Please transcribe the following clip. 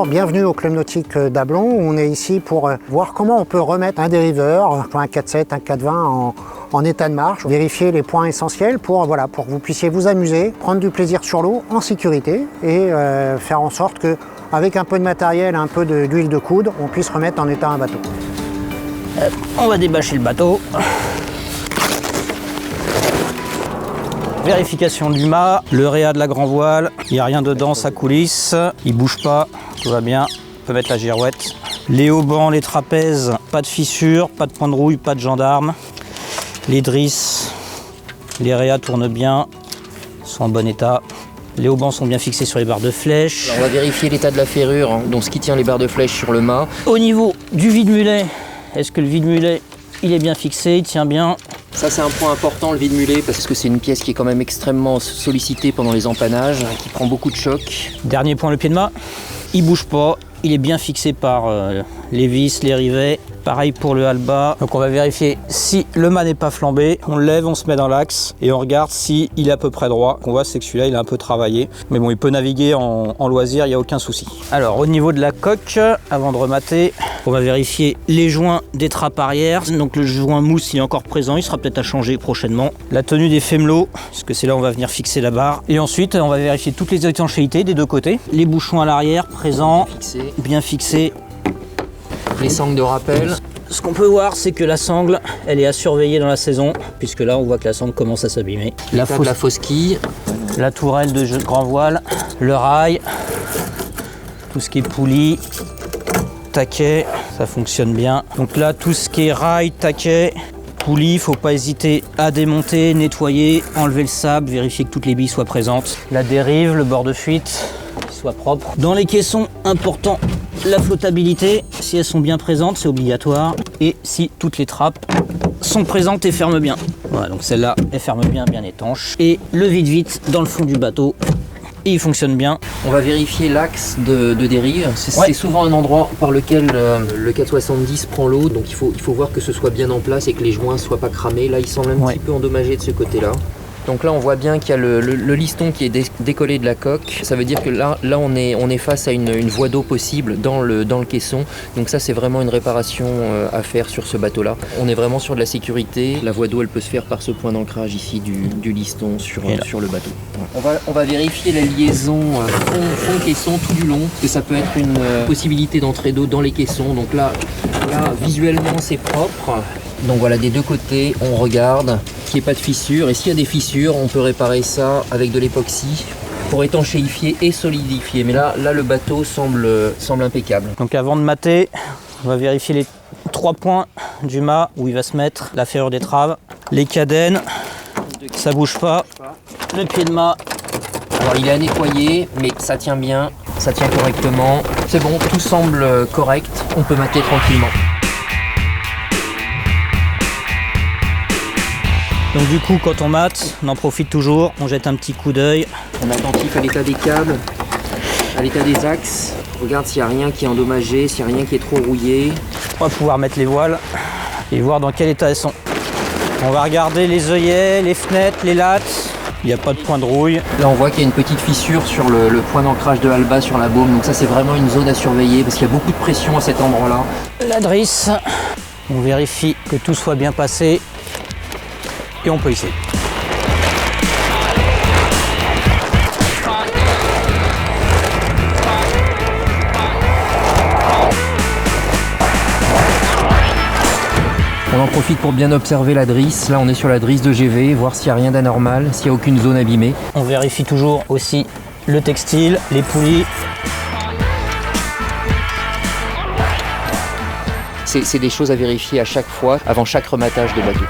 bienvenue au Club Nautique d'Ablon. On est ici pour voir comment on peut remettre un dériveur, un 4.7, un 4.20 en état de marche, vérifier les points essentiels pour que vous puissiez vous amuser, prendre du plaisir sur l'eau en sécurité et faire en sorte que, avec un peu de matériel, un peu d'huile de coude, on puisse remettre en état un bateau. On va débâcher le bateau. Vérification du mât, le réa de la grand voile, il n'y a rien dedans, ça coulisse, il bouge pas, tout va bien, on peut mettre la girouette. Les haubans, les trapèzes, pas de fissures, pas de point de rouille, pas de gendarme. Les drisses, les réas tournent bien, sont en bon état. Les haubans sont bien fixés sur les barres de flèche. Alors on va vérifier l'état de la ferrure, donc ce qui tient les barres de flèche sur le mât. Au niveau du vide-mulet, est-ce que le vide-mulet il est bien fixé, il tient bien? Ça c'est un point important, le vide-mulet, parce que c'est une pièce qui est quand même extrêmement sollicitée pendant les empannages, qui prend beaucoup de choc. Dernier point, le pied de mât, il bouge pas, il est bien fixé par les vis, les rivets. Pareil pour le halba. Donc on va vérifier si le mât n'est pas flambé. On le lève, on se met dans l'axe et on regarde si il est à peu près droit. On voit c'est que celui-là il est un peu travaillé. Mais bon, il peut naviguer en loisir, il n'y a aucun souci. Alors au niveau de la coque, avant de remater, on va vérifier les joints des trappes arrière. Donc le joint mousse il est encore présent, il sera peut-être à changer prochainement. La tenue des fémelots, parce que c'est là où on va venir fixer la barre. Et ensuite on va vérifier toutes les étanchéités des deux côtés. Les bouchons à l'arrière présents, bien fixés. Les sangles de rappel. Ce qu'on peut voir, c'est que la sangle, elle est à surveiller dans la saison, puisque là, on voit que la sangle commence à s'abîmer. La fausse quille. La tourelle de grand voile, le rail, tout ce qui est poulie, taquet, ça fonctionne bien. Donc là, tout ce qui est rail, taquet, poulie, il ne faut pas hésiter à démonter, nettoyer, enlever le sable, vérifier que toutes les billes soient présentes. La dérive, le bord de fuite, soit propre. Dans les caissons, important, la flottabilité, si elles sont bien présentes, c'est obligatoire. Et si toutes les trappes sont présentes et ferment bien. Voilà, donc celle-là, elle ferme bien, bien étanche. Et le vide-vite dans le fond du bateau, et il fonctionne bien. On va vérifier l'axe de dérive. C'est souvent un endroit par lequel le 470 prend l'eau, donc il faut voir que ce soit bien en place et que les joints ne soient pas cramés. Là, il semble un petit peu endommagé de ce côté-là. Donc là on voit bien qu'il y a le liston qui est décollé de la coque. Ça veut dire que là on est face à une voie d'eau possible dans le caisson. Donc ça c'est vraiment une réparation à faire sur ce bateau là. On est vraiment sur de la sécurité. La voie d'eau elle peut se faire par ce point d'ancrage ici du liston sur le bateau. On va vérifier la liaison fond caisson tout du long. Parce que ça peut être une possibilité d'entrée d'eau dans les caissons. Donc là visuellement c'est propre. Donc voilà, des deux côtés, on regarde qu'il n'y ait pas de fissures. Et s'il y a des fissures, on peut réparer ça avec de l'époxy pour étanchéifier et solidifier. Mais là le bateau semble impeccable. Donc avant de mater, on va vérifier les 3 points du mât où il va se mettre la ferrure d'étrave. Les cadènes, ça bouge pas. Le pied de mât. Alors il est à nettoyer, mais ça tient bien, ça tient correctement. C'est bon, tout semble correct, on peut mater tranquillement. Donc du coup, quand on mate, on en profite toujours, on jette un petit coup d'œil. On est attentif à l'état des câbles, à l'état des axes. On regarde s'il n'y a rien qui est endommagé, s'il n'y a rien qui est trop rouillé. On va pouvoir mettre les voiles et voir dans quel état elles sont. On va regarder les œillets, les fenêtres, les lattes. Il n'y a pas de point de rouille. Là on voit qu'il y a une petite fissure sur le point d'ancrage de halba sur la baume. Donc ça c'est vraiment une zone à surveiller parce qu'il y a beaucoup de pression à cet endroit-là. La drisse, on vérifie que tout soit bien passé. Et on peut hisser. On en profite pour bien observer la drisse. Là on est sur la drisse de GV, voir s'il n'y a rien d'anormal, s'il n'y a aucune zone abîmée. On vérifie toujours aussi le textile, les poulies. C'est des choses à vérifier à chaque fois, avant chaque rematage de bateau.